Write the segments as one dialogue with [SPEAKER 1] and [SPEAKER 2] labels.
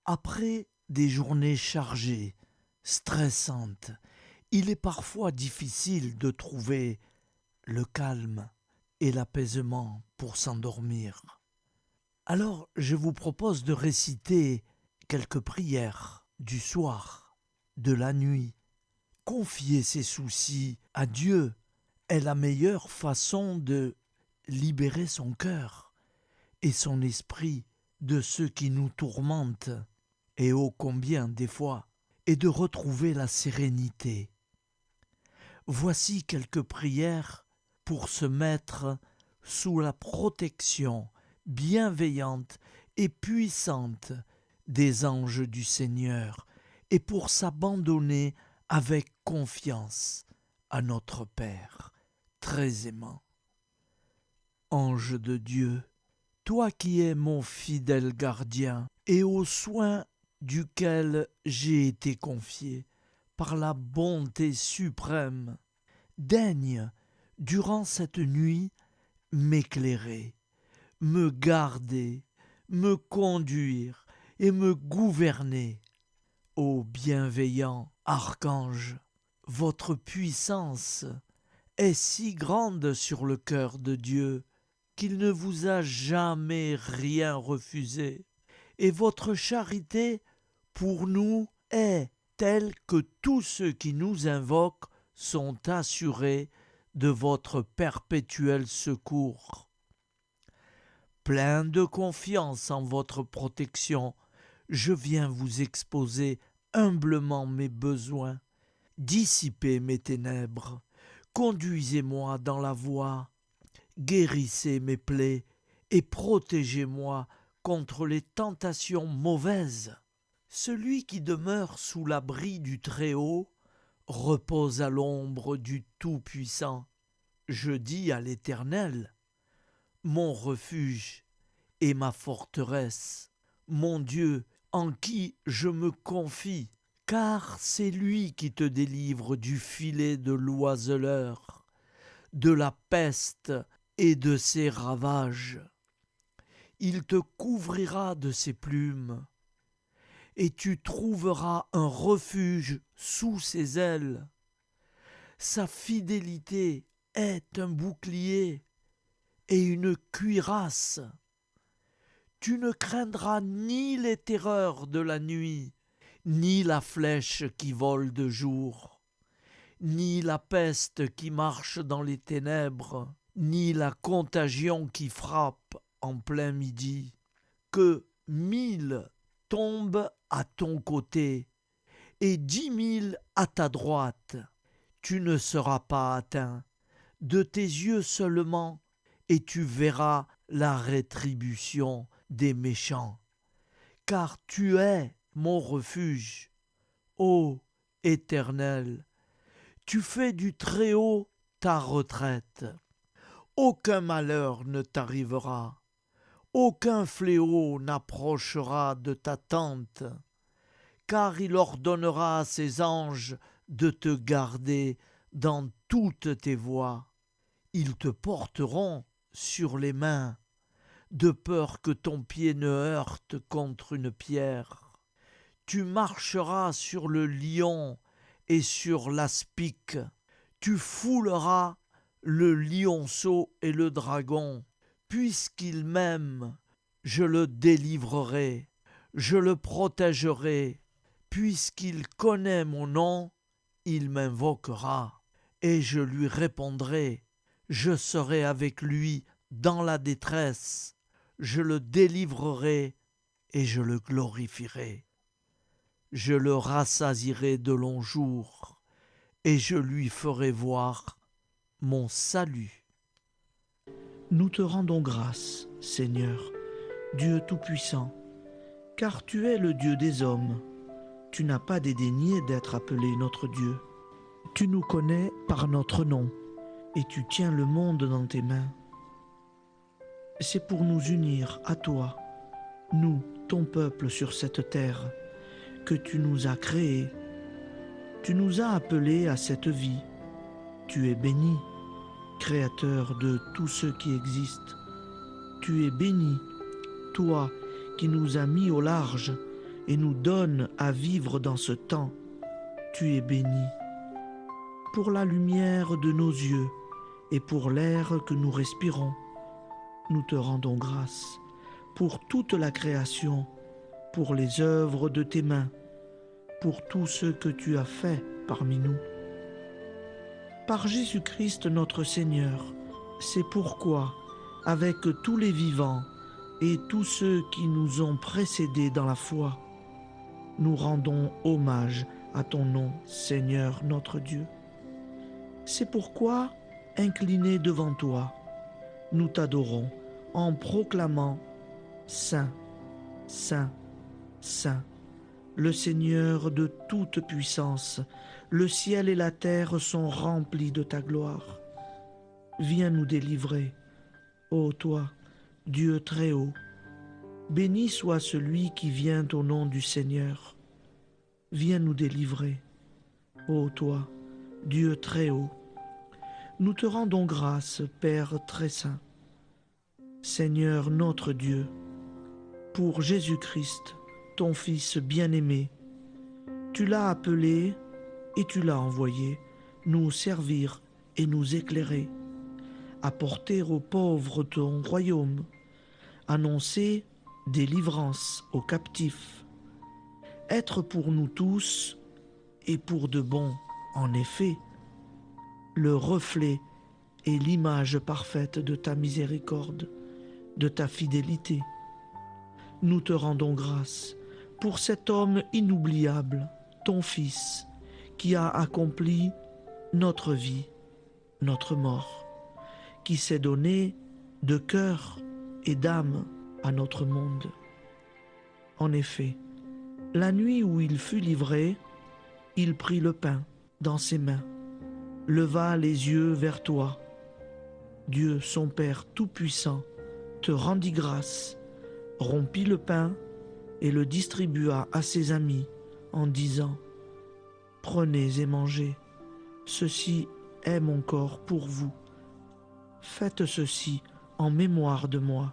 [SPEAKER 1] Après des journées chargées, stressantes, il est parfois difficile de trouver le calme et l'apaisement pour s'endormir. Alors je vous propose de réciter quelques prières du soir, de la nuit. Confier ses soucis à Dieu est la meilleure façon de libérer son cœur et son esprit de ce qui nous tourmente, et ô combien des fois, et de retrouver la sérénité. Voici quelques prières pour se mettre sous la protection bienveillante et puissante des anges du Seigneur et pour s'abandonner avec confiance à notre Père très aimant. Ange de Dieu, toi qui es mon fidèle gardien et aux soins duquel j'ai été confié par la bonté suprême, daigne, durant cette nuit, m'éclairer, me garder, me conduire et me gouverner. Ô bienveillant archange, votre puissance est si grande sur le cœur de Dieu qu'il ne vous a jamais rien refusé, et votre charité pour nous est telle que tous ceux qui nous invoquent sont assurés de votre perpétuel secours. Plein de confiance en votre protection, je viens vous exposer humblement mes besoins. Dissipez mes ténèbres, conduisez-moi dans la voie, guérissez mes plaies et protégez-moi contre les tentations mauvaises. Celui qui demeure sous l'abri du Très-Haut repose à l'ombre du Tout-Puissant. Je dis à l'Éternel, mon refuge et ma forteresse, mon Dieu en qui je me confie, car c'est lui qui te délivre du filet de l'oiseleur, de la peste et de ses ravages. Il te couvrira de ses plumes, et tu trouveras un refuge sous ses ailes. Sa fidélité est un bouclier et une cuirasse. Tu ne craindras ni les terreurs de la nuit, ni la flèche qui vole de jour, ni la peste qui marche dans les ténèbres, ni la contagion qui frappe en plein midi. Que 1000 tombent à ton côté et 10 000 à ta droite, tu ne seras pas atteint. De tes yeux seulement, et tu verras la rétribution des méchants. Car tu es mon refuge, ô Éternel. Tu fais du Très-Haut ta retraite. Aucun malheur ne t'arrivera. Aucun fléau n'approchera de ta tente, car il ordonnera à ses anges de te garder dans toutes tes voies. Ils te porteront sur les mains, de peur que ton pied ne heurte contre une pierre. Tu marcheras sur le lion et sur l'aspic. Tu fouleras le lionceau et le dragon. Puisqu'il m'aime, je le délivrerai, je le protégerai. Puisqu'il connaît mon nom, il m'invoquera, et je lui répondrai. Je serai avec lui dans la détresse, je le délivrerai et je le glorifierai. Je le rassasierai de longs jours, et je lui ferai voir mon salut. Nous te rendons grâce, Seigneur, Dieu Tout-Puissant, car tu es le Dieu des hommes. Tu n'as pas dédaigné d'être appelé notre Dieu. Tu nous connais par notre nom, et tu tiens le monde dans tes mains. C'est pour nous unir à toi, nous, ton peuple sur cette terre, que tu nous as créés. Tu nous as appelés à cette vie. Tu es béni, Créateur de tout ce qui existe. Tu es béni, toi qui nous as mis au large
[SPEAKER 2] et nous donne à vivre dans ce temps. Tu es béni. Pour la lumière de nos yeux et pour l'air que nous respirons, nous te rendons grâce. Pour toute la création, pour les œuvres de tes mains, pour tout ce que tu as fait parmi nous. Par Jésus-Christ notre Seigneur, c'est pourquoi, avec tous les vivants et tous ceux qui nous ont précédés dans la foi, nous rendons hommage à ton nom, Seigneur notre Dieu. C'est pourquoi, inclinés devant toi, nous t'adorons en proclamant « Saint, Saint, Saint ». Le Seigneur de toute puissance, le ciel et la terre sont remplis de ta gloire. Viens nous délivrer, ô toi, Dieu très haut. Béni soit celui qui vient au nom du Seigneur. Viens nous délivrer, ô toi, Dieu très haut. Nous te rendons grâce, Père très saint. Seigneur notre Dieu, pour Jésus-Christ, ton Fils bien-aimé, tu l'as appelé et tu l'as envoyé nous servir et nous éclairer, apporter aux pauvres ton royaume, annoncer délivrance aux captifs, être pour nous tous et pour de bon, en effet, le reflet et l'image parfaite de ta miséricorde, de ta fidélité. Nous te rendons grâce pour cet homme inoubliable, ton Fils, qui a accompli notre vie, notre mort, qui s'est donné de cœur et d'âme à notre monde. En effet, la nuit où il fut livré, il prit le pain dans ses mains, leva les yeux vers toi. Dieu, son Père Tout-Puissant, te rendit grâce, rompit le pain et le distribua à ses amis en disant « Prenez et mangez, ceci est mon corps pour vous. Faites ceci en mémoire de moi. »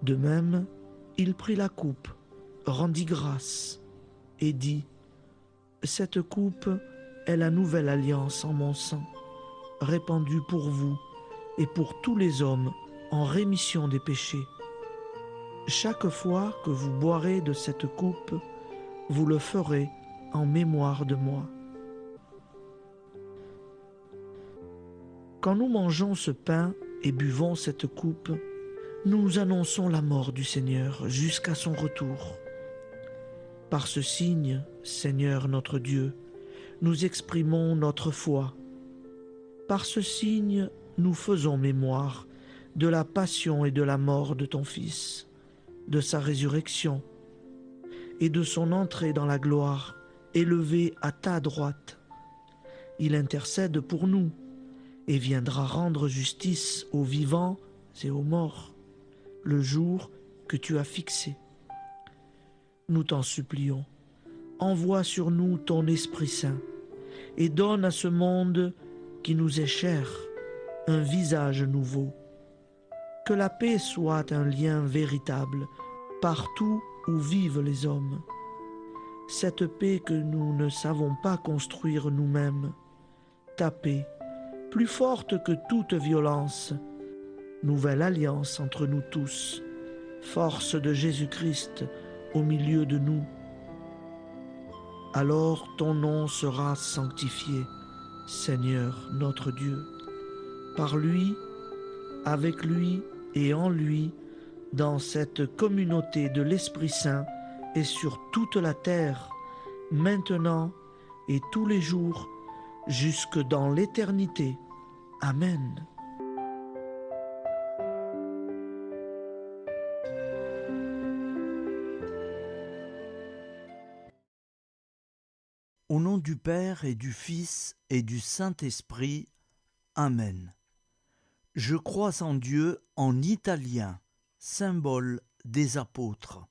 [SPEAKER 2] De même, il prit la coupe, rendit grâce et dit « Cette coupe est la nouvelle alliance en mon sang, répandue pour vous et pour tous les hommes en rémission des péchés. Chaque fois que vous boirez de cette coupe, vous le ferez en mémoire de moi. » Quand nous mangeons ce pain et buvons cette coupe, nous annonçons la mort du Seigneur jusqu'à son retour. Par ce signe, Seigneur notre Dieu, nous exprimons notre foi. Par ce signe, nous faisons mémoire de la passion et de la mort de ton Fils, de sa résurrection et de son entrée dans la gloire, élevé à ta droite. Il intercède pour nous et viendra rendre justice aux vivants et aux morts, le jour que tu as fixé. Nous t'en supplions, envoie sur nous ton Esprit Saint et donne à ce monde qui nous est cher un visage nouveau. Que la paix soit un lien véritable partout où vivent les hommes. Cette paix que nous ne savons pas construire nous-mêmes, ta paix, plus forte que toute violence, nouvelle alliance entre nous tous, force de Jésus-Christ au milieu de nous. Alors ton nom sera sanctifié, Seigneur notre Dieu. Par lui, avec lui et en lui, dans cette communauté de l'Esprit Saint et sur toute la terre, maintenant et tous les jours, jusque dans l'éternité. Amen.
[SPEAKER 1] Au nom du Père et du Fils et du Saint-Esprit. Amen. Je crois en Dieu en italien, symbole des apôtres.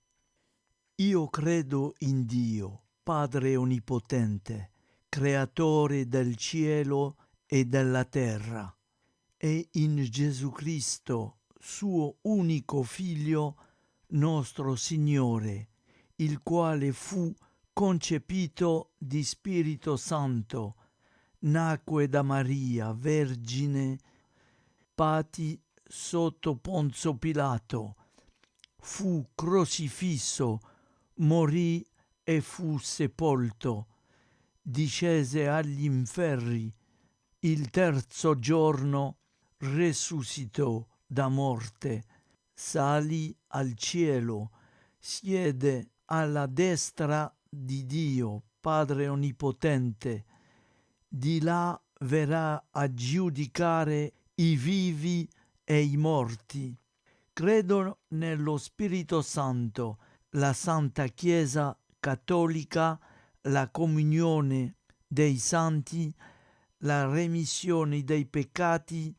[SPEAKER 1] Io credo in Dio, Padre onnipotente, creatore del cielo e della terra, e in Gesù Cristo, suo unico Figlio, nostro Signore, il quale fu concepito di Spirito Santo, nacque da Maria, vergine, patì sotto Ponzio Pilato, fu crocifisso, morì e fu sepolto, discese agli inferni, il terzo giorno resuscitò da morte, salì al cielo, siede alla destra di Dio, Padre Onnipotente, di là verrà a giudicare i vivi e i morti. Credo nello Spirito Santo, la Santa Chiesa Cattolica, la comunione dei santi, la remissione dei peccati,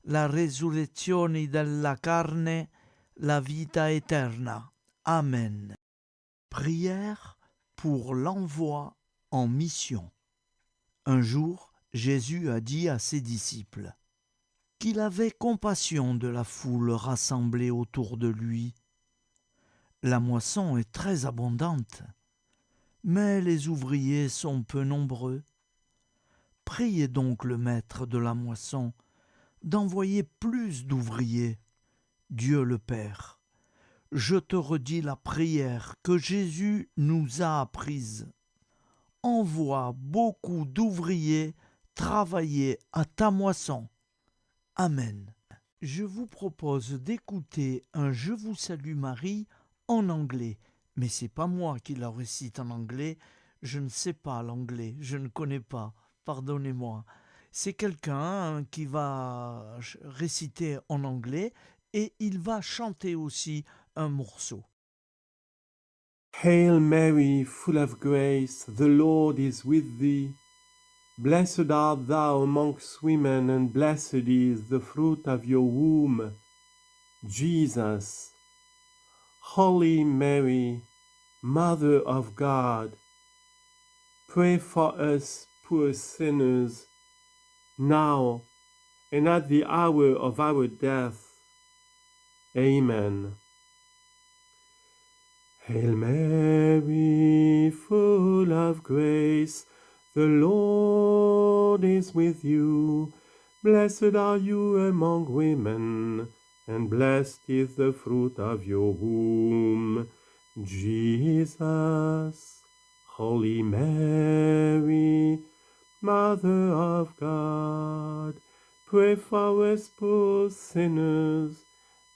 [SPEAKER 1] la resurrezione della carne, la vita éternelle. Amen. Prière pour l'envoi en mission. Un jour, Jésus a dit à ses disciples qu'il avait compassion de la foule rassemblée autour de lui. La moisson est très abondante, mais les ouvriers sont peu nombreux. Priez donc le maître de la moisson d'envoyer plus d'ouvriers. Dieu le Père, je te redis la prière que Jésus nous a apprise. Envoie beaucoup d'ouvriers travailler à ta moisson. Amen. Je vous propose d'écouter un Je vous salue Marie en anglais. Mais c'est pas moi qui la récite en anglais. Je ne sais pas l'anglais. Je ne connais pas. Pardonnez-moi. C'est quelqu'un qui va réciter en anglais et il va chanter aussi un morceau.
[SPEAKER 3] Hail Mary, full of grace, the Lord is with thee. Blessed art thou amongst women, and blessed is the fruit of your womb, Jesus. Holy Mary, Mother of God, pray for us poor sinners, now and at the hour of our death. Amen. Hail Mary, full of grace, the Lord is with you. Blessed are you among women, and blessed is the fruit of your womb, Jesus. Holy Mary, Mother of God, pray for us poor sinners,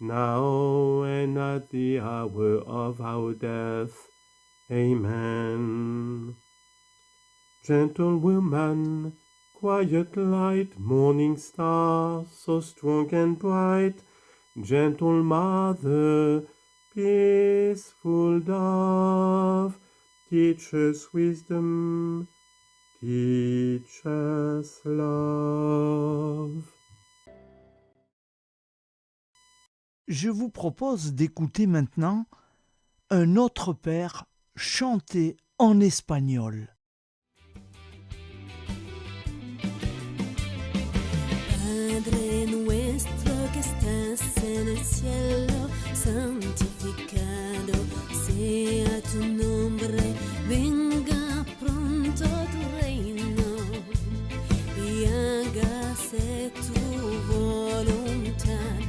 [SPEAKER 3] now and at the hour of our death. Amen. Gentle woman, quiet light, morning star, so strong and bright, gentle mother, peaceful dove, teach us wisdom, teach us love.
[SPEAKER 1] Je vous propose d'écouter maintenant un autre père chanter en espagnol.
[SPEAKER 4] Padre nuestro que estás en el cielo, santificado sea tu nombre, venga pronto tu reino y hágase tu voluntad,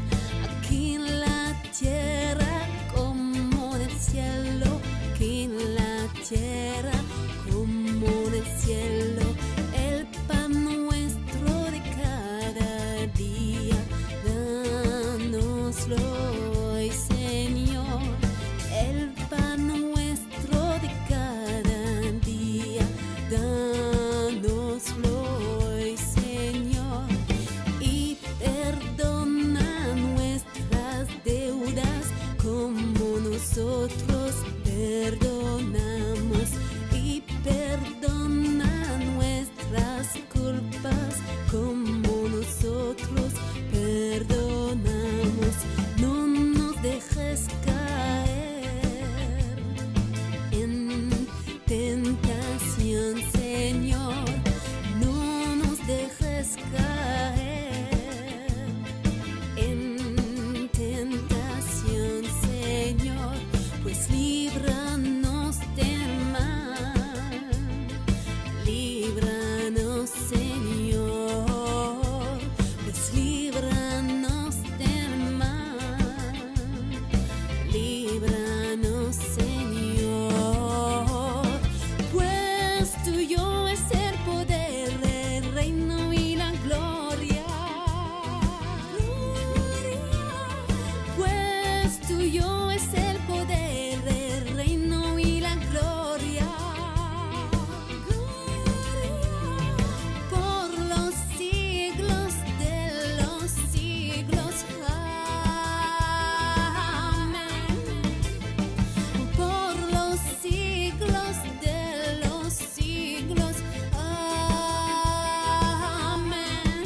[SPEAKER 4] aquí en la tierra como en el cielo, aquí en la tierra como en el cielo. El pan nuestro de cada día, dánoslo hoy, Señor. El pan nuestro de cada día, dánoslo hoy, Señor. Y perdona nuestras deudas como nosotros perdonamos. Y perdona nuestras culpas como nosotros perdonamos. No nos dejes caer en tentación, Señor. No nos dejes caer en tentación, Señor. tuyo es el poder, el reino y la gloria. Por los siglos de los siglos. Amén. Por los siglos de los siglos. Amén.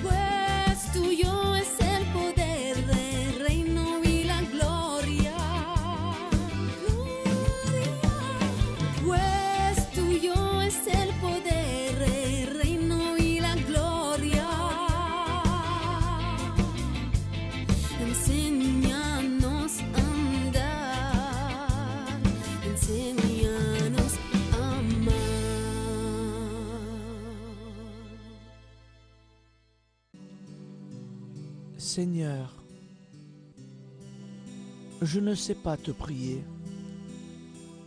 [SPEAKER 4] Pues tuyo es el poder, el reino y la gloria. Pues tuyo es el poder, el reino y la gloria. Enséñanos a andar, enséñanos a amar.
[SPEAKER 1] Seigneur, je ne sais pas te prier.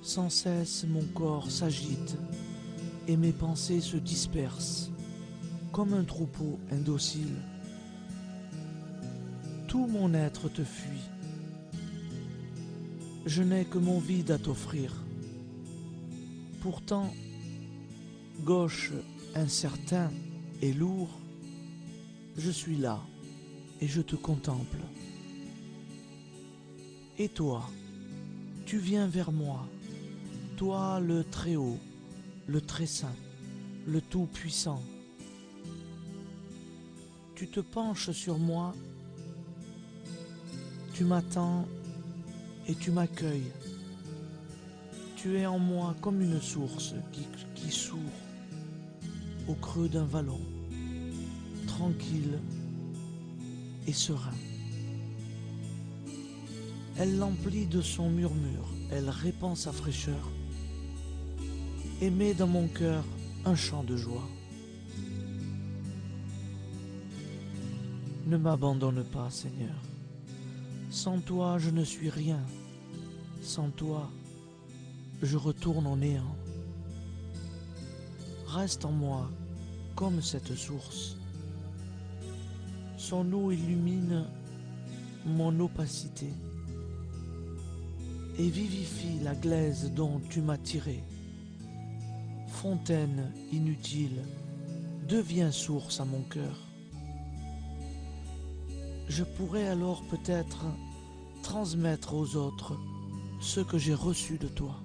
[SPEAKER 1] Sans cesse mon corps s'agite et mes pensées se dispersent comme un troupeau indocile. Tout mon être te fuit. Je n'ai que mon vide à t'offrir. Pourtant, gauche, incertain et lourd, je suis là et je te contemple. Et toi, tu viens vers moi, toi le Très-Haut, le Très-Saint, le Tout-Puissant. Tu te penches sur moi, tu m'attends et tu m'accueilles. Tu es en moi comme une source qui sourd au creux d'un vallon, tranquille et serein. Elle l'emplit de son murmure, elle répand sa fraîcheur et met dans mon cœur un chant de joie. Ne m'abandonne pas, Seigneur. Sans toi, je ne suis rien. Sans toi, je retourne au néant. Reste en moi comme cette source. Son eau illumine mon opacité et vivifie la glaise dont tu m'as tiré. Fontaine inutile, deviens source à mon cœur. Je pourrais alors peut-être transmettre aux autres ce que j'ai reçu de toi.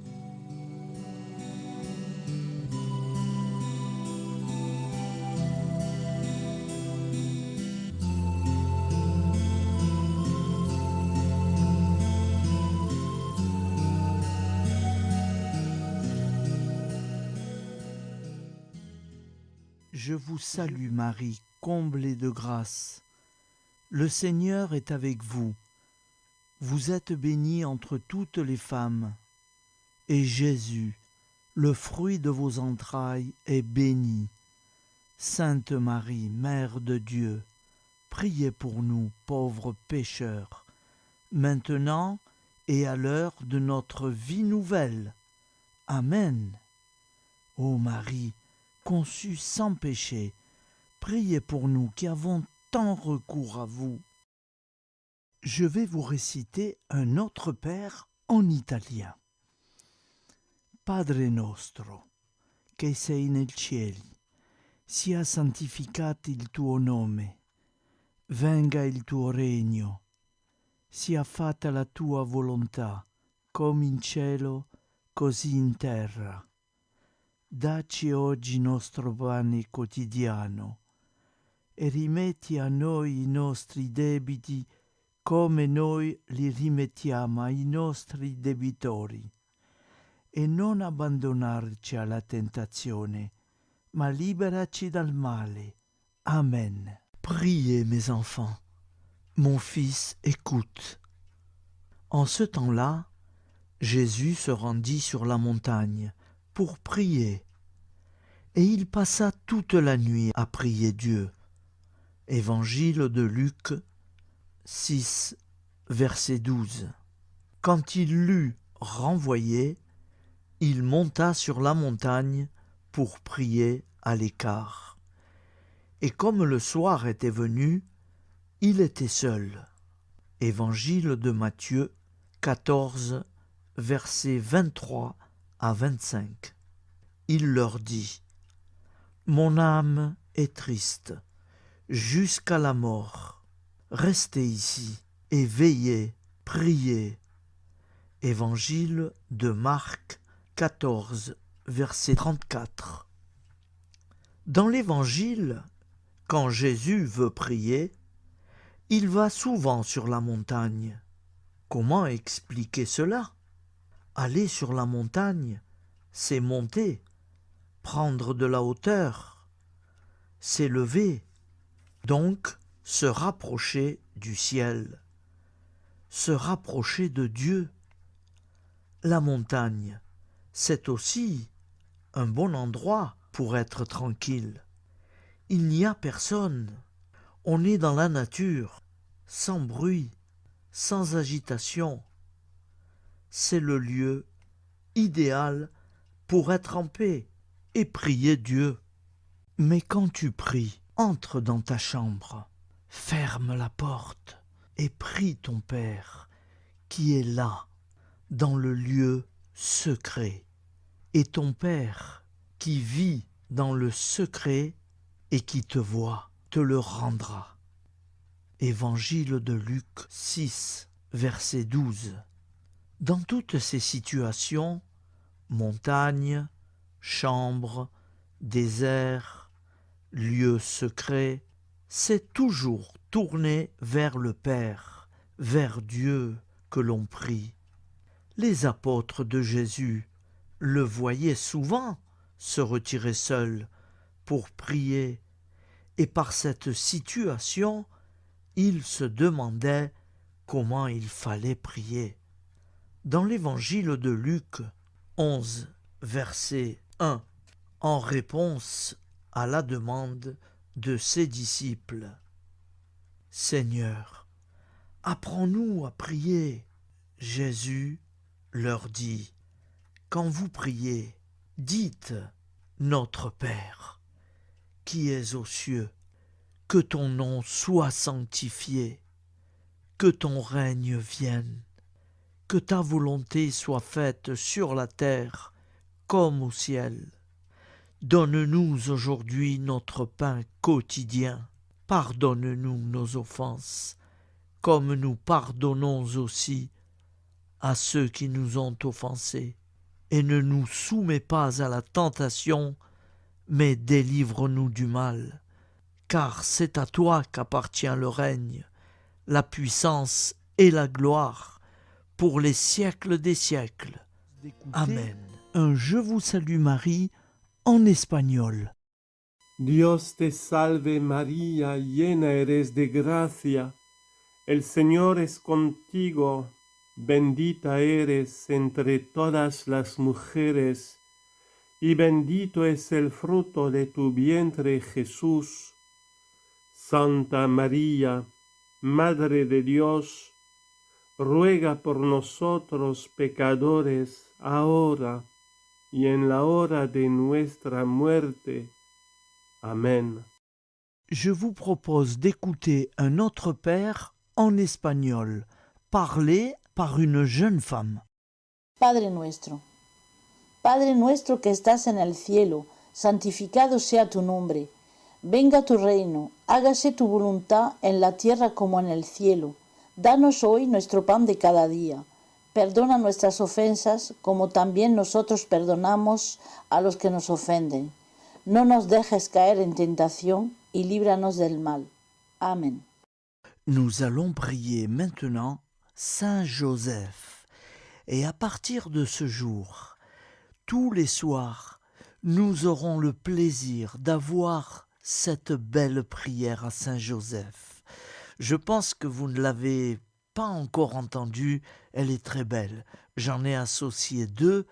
[SPEAKER 1] Je vous salue Marie, comblée de grâce. Le Seigneur est avec vous. Vous êtes bénie entre toutes les femmes. Et Jésus, le fruit de vos entrailles, est béni. Sainte Marie, Mère de Dieu, priez pour nous, pauvres pécheurs, maintenant et à l'heure de notre vie nouvelle. Amen. Ô Marie, conçue sans péché, priez pour nous qui avons tant recours à vous. Je vais vous réciter un autre Père en italien. Padre nostro, che sei nel cieli, sia santificato il tuo nome, venga il tuo regno, sia fatta la tua volontà, come in cielo, così in terra. Dacci oggi nostro pane quotidiano e rimetti a noi i nostri debiti come noi li rimettiamo ai nostri debitori. E non abbandonarci alla tentazione, ma liberaci dal male. Amen. Priez, mes enfants. Mon fils, écoute. En ce temps-là, Jésus se rendit sur la montagne pour prier. Et il passa toute la nuit à prier Dieu. Évangile de Luc 6, verset 12. Quand il l'eut renvoyé, il monta sur la montagne pour prier à l'écart. Et comme le soir était venu, il était seul. Évangile de Matthieu 14, versets 23 à 25. Il leur dit : Mon âme est triste jusqu'à la mort. Restez ici et veillez, priez. Évangile de Marc 14, verset 34. Dans l'Évangile, quand Jésus veut prier, il va souvent sur la montagne. Comment expliquer cela ? Aller sur la montagne, c'est monter, prendre de la hauteur, s'élever, donc se rapprocher du ciel, se rapprocher de Dieu. La montagne, c'est aussi un bon endroit pour être tranquille. Il n'y a personne. On est dans la nature, sans bruit, sans agitation. C'est le lieu idéal pour être en paix et prier Dieu. Mais quand tu pries, entre dans ta chambre, ferme la porte et prie ton Père qui est là, dans le lieu secret. Et ton Père qui vit dans le secret et qui te voit, te le rendra. Évangile de Luc 6, verset 12. Dans toutes ces situations, montagne, chambre, désert, lieu secret, c'est toujours tourné vers le Père, vers Dieu que l'on prie. Les apôtres de Jésus le voyaient souvent se retirer seul pour prier, et par cette situation, ils se demandaient comment il fallait prier. Dans l'Évangile de Luc 11, verset 1, en réponse à la demande de ses disciples, « Seigneur, apprends-nous à prier. » Jésus leur dit, « Quand vous priez, dites, Notre Père, qui es aux cieux, que ton nom soit sanctifié, que ton règne vienne, que ta volonté soit faite sur la terre comme au ciel. Donne-nous aujourd'hui notre pain quotidien. Pardonne-nous nos offenses, comme nous pardonnons aussi à ceux qui nous ont offensés. Et ne nous soumets pas à la tentation, mais délivre-nous du mal. Car c'est à toi qu'appartient le règne, la puissance et la gloire, pour les siècles des siècles. Amen. Un Je vous salue Marie en espagnol.
[SPEAKER 3] Dios te salve María, llena eres de gracia. El Señor es contigo, bendita eres entre todas las mujeres, y bendito es el fruto de tu vientre Jesús. Santa María, Madre de Dios, ruega por nosotros pecadores, ahora y en la hora de nuestra muerte. Amen.
[SPEAKER 1] Je vous propose d'écouter un autre père en espagnol, parlé par une jeune femme.
[SPEAKER 5] Padre nuestro que estás en el cielo, santificado sea tu nombre. Venga tu reino, hágase tu voluntad en la tierra como en el cielo. Danos hoy nuestro pan de cada día. Perdona nuestras ofensas, como también nosotros perdonamos a los que nos ofenden. No nos dejes caer en tentación y líbranos del mal. Amen.
[SPEAKER 1] Nous allons prier maintenant Saint Joseph. Et à partir de ce jour, tous les soirs, nous aurons le plaisir d'avoir cette belle prière à Saint Joseph. Je pense que vous ne l'avez pas encore entendue, elle est très belle. J'en ai associé 2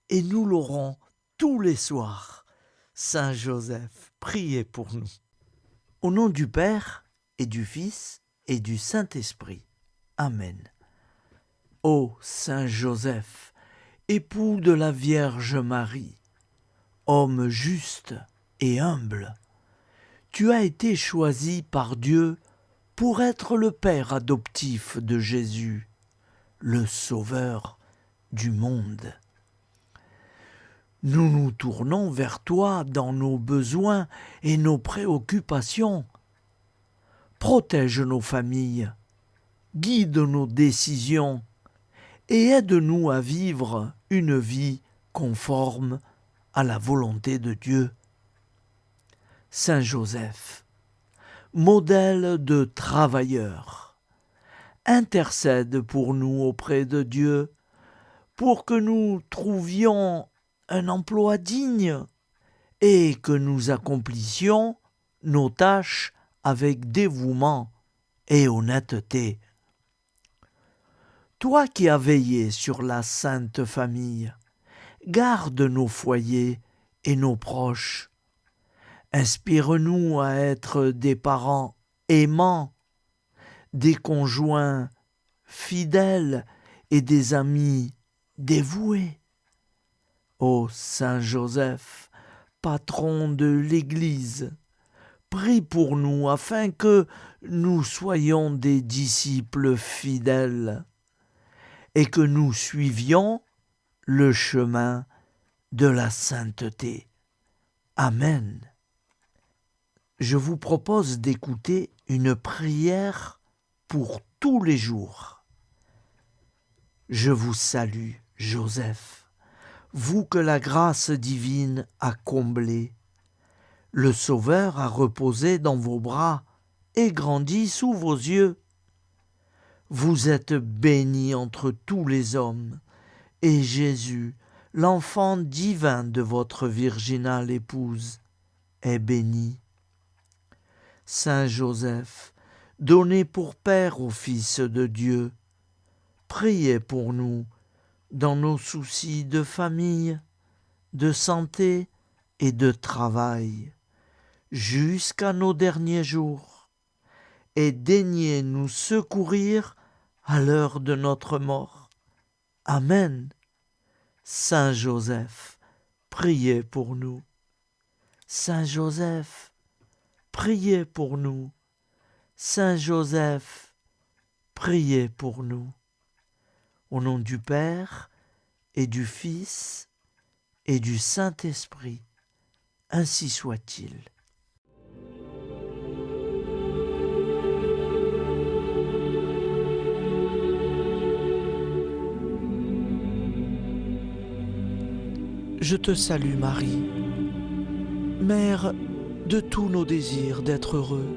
[SPEAKER 1] et nous l'aurons tous les soirs. Saint Joseph, priez pour nous. Au nom du Père et du Fils et du Saint-Esprit. Amen. Ô Saint Joseph, époux de la Vierge Marie, homme juste et humble, tu as été choisi par Dieu pour être le père adoptif de Jésus, le Sauveur du monde. Nous nous tournons vers toi dans nos besoins et nos préoccupations. Protège nos familles, guide nos décisions et aide-nous à vivre une vie conforme à la volonté de Dieu. Saint Joseph, modèle de travailleur, intercède pour nous auprès de Dieu pour que nous trouvions un emploi digne et que nous accomplissions nos tâches avec dévouement et honnêteté. Toi qui as veillé sur la Sainte Famille, garde nos foyers et nos proches. Inspire-nous à être des parents aimants, des conjoints fidèles et des amis dévoués. Ô Saint Joseph, patron de l'Église, prie pour nous afin que nous soyons des disciples fidèles et que nous suivions le chemin de la sainteté. Amen. Je vous propose d'écouter une prière pour tous les jours. Je vous salue, Joseph, vous que la grâce divine a comblé. Le Sauveur a reposé dans vos bras et grandi sous vos yeux. Vous êtes bénie entre tous les hommes, et Jésus, l'enfant divin de votre virginale épouse, est béni. Saint Joseph, donné pour Père au Fils de Dieu, priez pour nous dans nos soucis de famille, de santé et de travail, jusqu'à nos derniers jours, et daignez nous secourir à l'heure de notre mort. Amen. Saint Joseph, priez pour nous. Saint Joseph, priez pour nous. Saint Joseph, priez pour nous. Au nom du Père et du Fils et du Saint-Esprit, ainsi soit-il.
[SPEAKER 2] Je te salue Marie, Mère de tous nos désirs d'être heureux.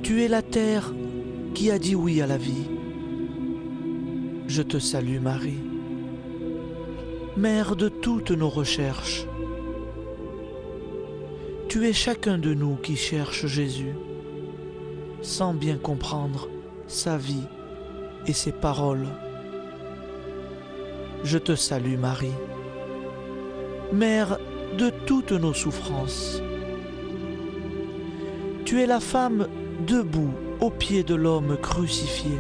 [SPEAKER 2] Tu es la terre qui a dit oui à la vie. Je te salue Marie, Mère de toutes nos recherches. Tu es chacun de nous qui cherche Jésus, sans bien comprendre sa vie et ses paroles. Je te salue Marie, Mère de toutes nos souffrances. Tu es la femme debout aux pieds de l'homme crucifié.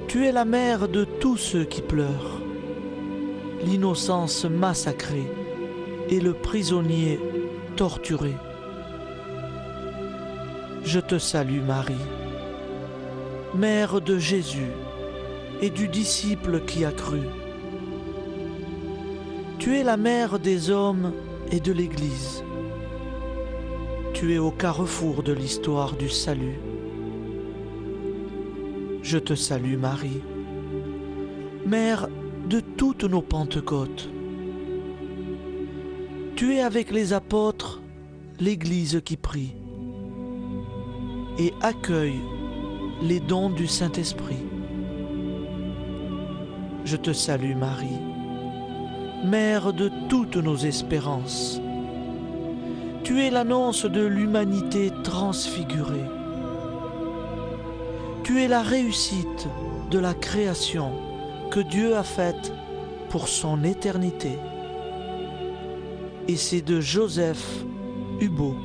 [SPEAKER 2] Tu es la mère de tous ceux qui pleurent, l'innocence massacrée et le prisonnier torturé. Je te salue Marie, Mère de Jésus et du disciple qui a cru. Tu es la mère des hommes et de l'Église. Tu es au carrefour de l'histoire du salut. Je te salue Marie, Mère de toutes nos Pentecôtes. Tu es avec les apôtres l'Église qui prie et accueille les dons du Saint-Esprit. Je te salue Marie, Mère de toutes nos espérances. Tu es l'annonce de l'humanité transfigurée. Tu es la réussite de la création que Dieu a faite pour son éternité. Et c'est de Joseph Hubaut.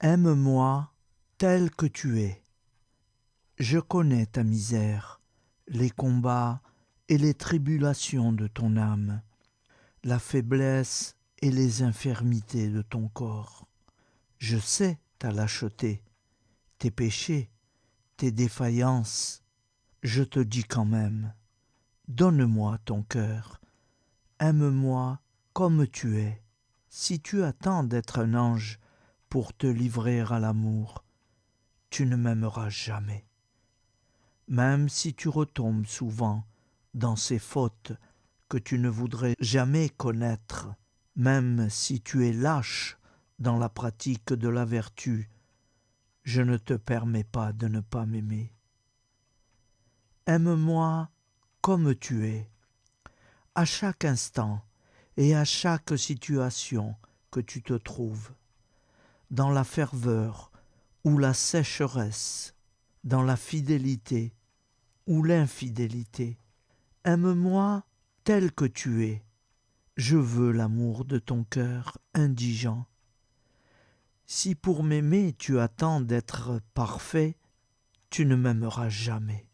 [SPEAKER 1] Aime-moi tel que tu es. Je connais ta misère, les combats et les tribulations de ton âme, la faiblesse et les infirmités de ton corps. Je sais ta lâcheté, tes péchés, tes défaillances. Je te dis quand même, donne-moi ton cœur, aime-moi comme tu es. Si tu attends d'être un ange pour te livrer à l'amour, tu ne m'aimeras jamais. Même si tu retombes souvent dans ces fautes que tu ne voudrais jamais connaître, même si tu es lâche dans la pratique de la vertu, je ne te permets pas de ne pas m'aimer. Aime-moi comme tu es, à chaque instant et à chaque situation que tu te trouves, dans la ferveur ou la sécheresse, dans la fidélité ou l'infidélité. Aime-moi tel que tu es. Je veux l'amour de ton cœur indigent. Si pour m'aimer tu attends d'être parfait, tu ne m'aimeras jamais.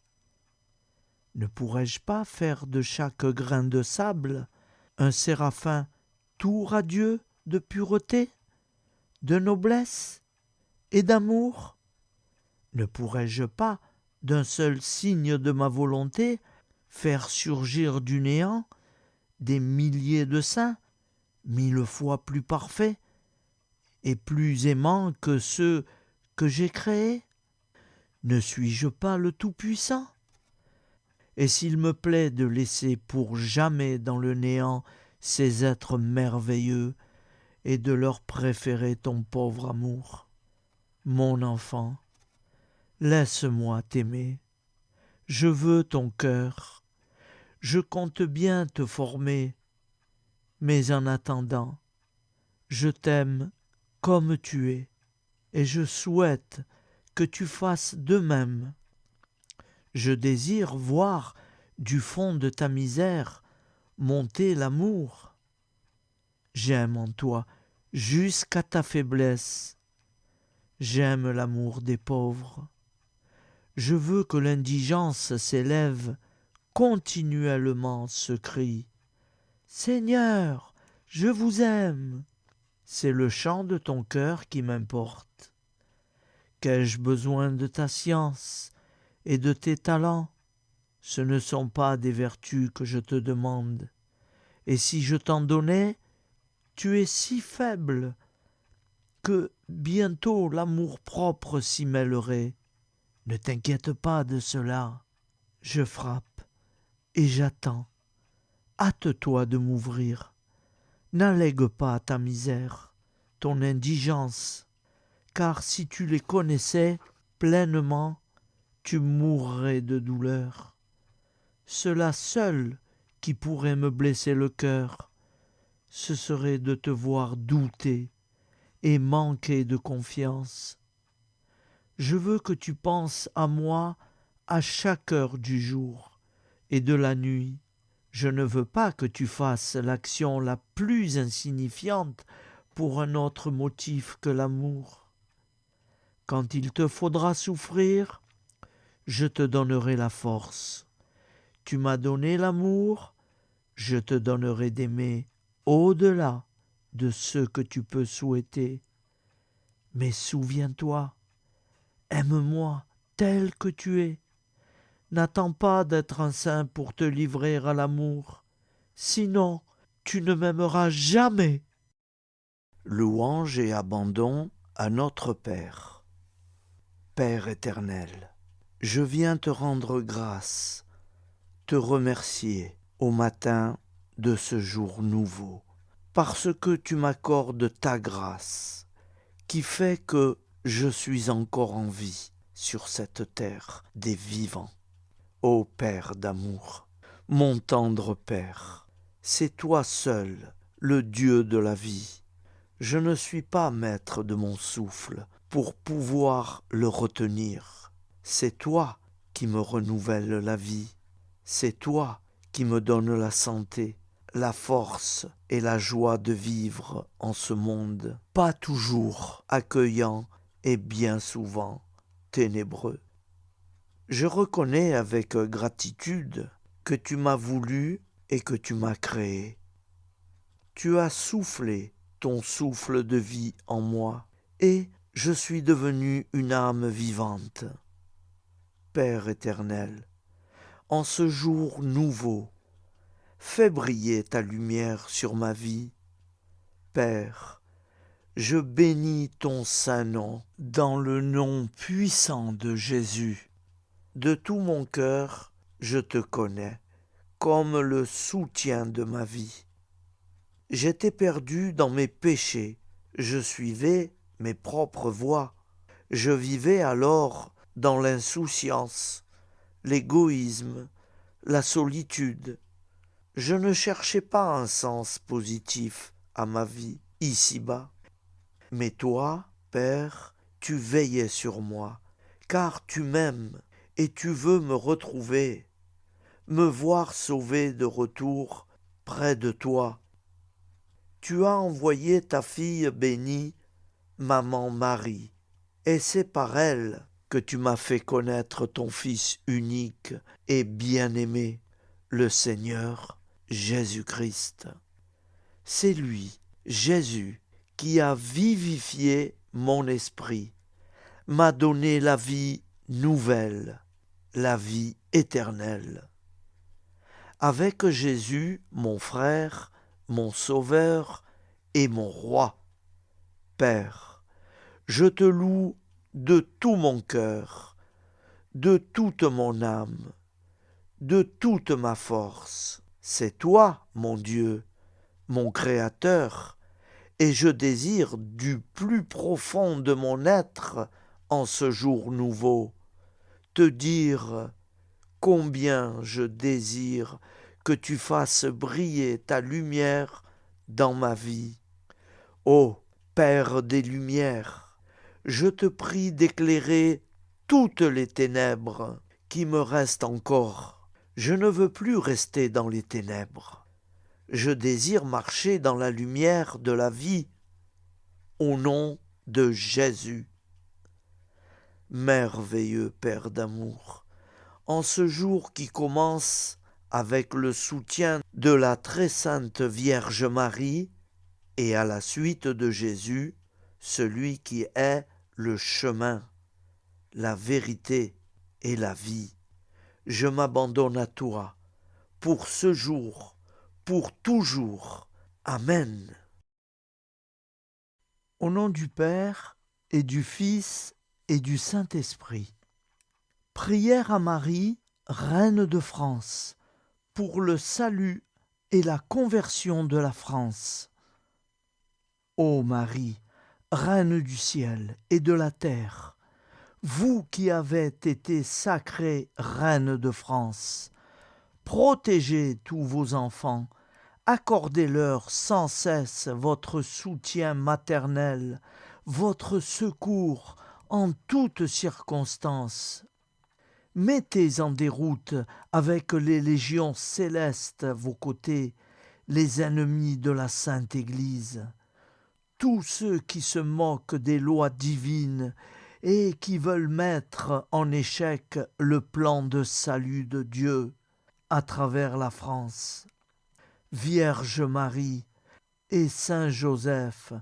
[SPEAKER 1] Ne pourrais-je pas faire de chaque grain de sable un séraphin tout radieux de pureté, de noblesse et d'amour? Ne pourrais-je pas, d'un seul signe de ma volonté, faire surgir du néant des milliers de saints, 1000 fois plus parfaits et plus aimants que ceux que j'ai créés? Ne suis-je pas le Tout-Puissant? Et s'il me plaît de laisser pour jamais dans le néant ces êtres merveilleux et de leur préférer ton pauvre amour, mon enfant, laisse-moi t'aimer. Je veux ton cœur. Je compte bien te former, mais en attendant, je t'aime comme tu es, et je souhaite que tu fasses de même. Je désire voir du fond de ta misère monter l'amour. J'aime en toi jusqu'à ta faiblesse. J'aime l'amour des pauvres. Je veux que l'indigence s'élève continuellement ce cri. Seigneur, je vous aime. C'est le chant de ton cœur qui m'importe. Qu'ai-je besoin de ta science et de tes talents? Ce ne sont pas des vertus que je te demande. Et si je t'en donnais, tu es si faible que bientôt l'amour-propre s'y mêlerait. Ne t'inquiète pas de cela. Je frappe et j'attends. Hâte-toi de m'ouvrir. N'allègue pas ta misère, ton indigence, car si tu les connaissais pleinement, tu mourrais de douleur. Cela seul qui pourrait me blesser le cœur, ce serait de te voir douter et manquer de confiance. Je veux que tu penses à moi à chaque heure du jour et de la nuit. Je ne veux pas que tu fasses l'action la plus insignifiante pour un autre motif que l'amour. Quand il te faudra souffrir, je te donnerai la force. Tu m'as donné l'amour, je te donnerai d'aimer au-delà de ce que tu peux souhaiter. Mais souviens-toi, aime-moi tel que tu es. N'attends pas d'être un saint pour te livrer à l'amour, sinon tu ne m'aimeras jamais. Louange et abandon à notre Père. Père éternel, je viens te rendre grâce, te remercier au matin de ce jour nouveau, parce que tu m'accordes ta grâce, qui fait que je suis encore en vie sur cette terre des vivants. Ô Père d'amour, mon tendre Père, c'est toi seul, le Dieu de la vie. Je ne suis pas maître de mon souffle pour pouvoir le retenir. C'est toi qui me renouvelle la vie. C'est toi qui me donne la santé, la force et la joie de vivre en ce monde, pas toujours accueillant est bien souvent ténébreux. Je reconnais avec gratitude que tu m'as voulu et que tu m'as créé. Tu as soufflé ton souffle de vie en moi et je suis devenu une âme vivante. Père éternel, en ce jour nouveau, fais briller ta lumière sur ma vie. Père, je bénis ton saint nom dans le nom puissant de Jésus. De tout mon cœur, je te connais comme le soutien de ma vie. J'étais perdu dans mes péchés, je suivais mes propres voies. Je vivais alors dans l'insouciance, l'égoïsme, la solitude. Je ne cherchais pas un sens positif à ma vie ici-bas. Mais toi, Père, tu veillais sur moi, car tu m'aimes et tu veux me retrouver, me voir sauvé de retour près de toi. Tu as envoyé ta fille bénie, maman Marie, et c'est par elle que tu m'as fait connaître ton Fils unique et bien-aimé, le Seigneur Jésus-Christ. C'est lui, Jésus, qui a vivifié mon esprit, m'a donné la vie nouvelle, la vie éternelle. Avec Jésus, mon frère, mon Sauveur et mon Roi, Père, je te loue de tout mon cœur, de toute mon âme, de toute ma force. C'est toi, mon Dieu, mon Créateur, et je désire du plus profond de mon être, en ce jour nouveau, te dire combien je désire que tu fasses briller ta lumière dans ma vie. Ô Père des Lumières, je te prie d'éclairer toutes les ténèbres qui me restent encore. Je ne veux plus rester dans les ténèbres. Je désire marcher dans la lumière de la vie, au nom de Jésus. Merveilleux Père d'amour, en ce jour qui commence avec le soutien de la très sainte Vierge Marie et à la suite de Jésus, celui qui est le chemin, la vérité et la vie, je m'abandonne à toi pour ce jour, pour toujours. Amen. Au nom du Père et du Fils et du Saint-Esprit. Prière à Marie, Reine de France, pour le salut et la conversion de la France. Ô Marie, Reine du ciel et de la terre, vous qui avez été sacrée Reine de France, protégez tous vos enfants, accordez-leur sans cesse votre soutien maternel, votre secours en toutes circonstances. Mettez en déroute avec les légions célestes à vos côtés les ennemis de la Sainte Église, tous ceux qui se moquent des lois divines et qui veulent mettre en échec le plan de salut de Dieu à travers la France. Vierge Marie et Saint Joseph,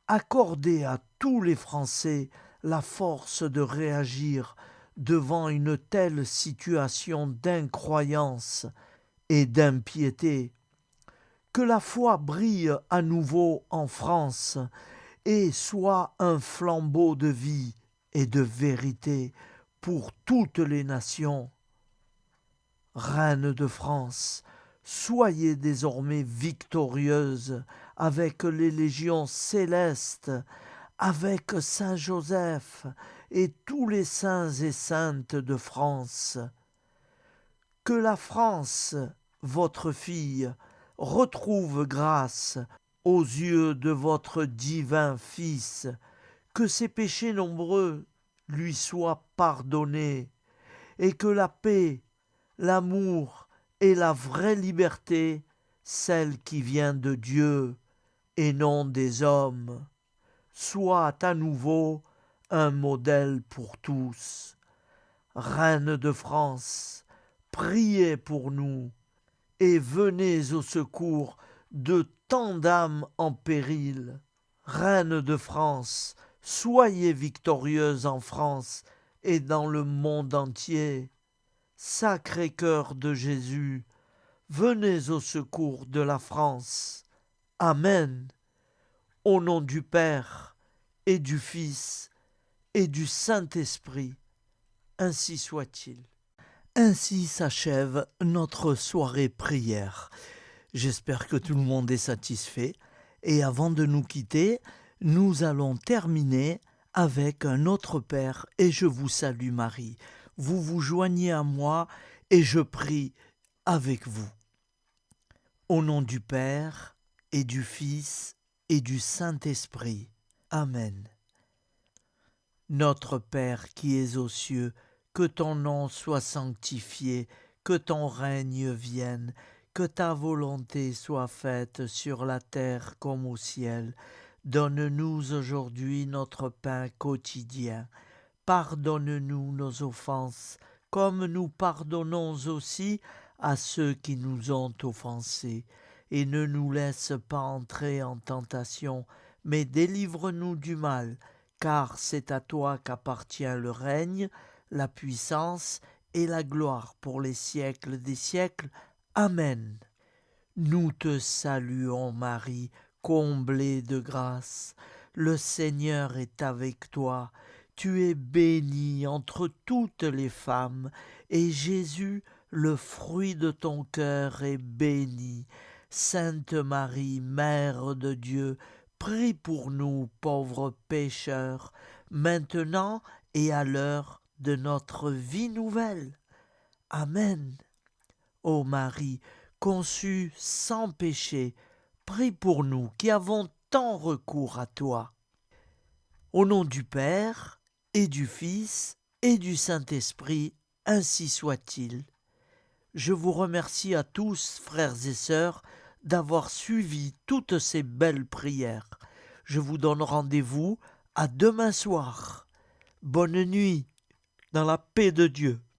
[SPEAKER 1] accordez à tous les Français la force de réagir devant une telle situation d'incroyance et d'impiété. Que la foi brille à nouveau en France et soit un flambeau de vie et de vérité pour toutes les nations. Reine de France, soyez désormais victorieuse avec les légions célestes, avec Saint Joseph et tous les saints et saintes de France. Que la France, votre fille, retrouve grâce aux yeux de votre divin Fils, que ses péchés nombreux lui soient pardonnés, et que la paix, l'amour et la vraie liberté, celle qui vient de Dieu et non des hommes, soient à nouveau un modèle pour tous. Reine de France, priez pour nous et venez au secours de tant d'âmes en péril. Reine de France, soyez victorieuse en France et dans le monde entier. Sacré-Cœur de Jésus, venez au secours de la France. Amen. Au nom du Père et du Fils et du Saint-Esprit, ainsi soit-il. Ainsi s'achève notre soirée prière. J'espère que tout le monde est satisfait. Et avant de nous quitter, nous allons terminer avec un autre Père et je vous salue Marie. Vous vous joignez à moi et je prie avec vous. Au nom du Père et du Fils et du Saint-Esprit. Amen. Notre Père qui es aux cieux, que ton nom soit sanctifié, que ton règne vienne, que ta volonté soit faite sur la terre comme au ciel. Donne-nous aujourd'hui notre pain quotidien. Pardonne-nous nos offenses, comme nous pardonnons aussi à ceux qui nous ont offensés. Et ne nous laisse pas entrer en tentation, mais délivre-nous du mal, car c'est à toi qu'appartient le règne, la puissance et la gloire pour les siècles des siècles. Amen. Nous te saluons Marie, comblée de grâce. Le Seigneur est avec toi. Tu es bénie entre toutes les femmes, et Jésus, le fruit de ton cœur, est béni. Sainte Marie, Mère de Dieu, prie pour nous pauvres pécheurs, maintenant et à l'heure de notre vie nouvelle. Amen. Ô Marie, conçue sans péché, prie pour nous qui avons tant recours à toi. Au nom du Père et du Fils et du Saint-Esprit, ainsi soit-il. Je vous remercie à tous, frères et sœurs, d'avoir suivi toutes ces belles prières. Je vous donne rendez-vous à demain soir. Bonne nuit, dans la paix de Dieu.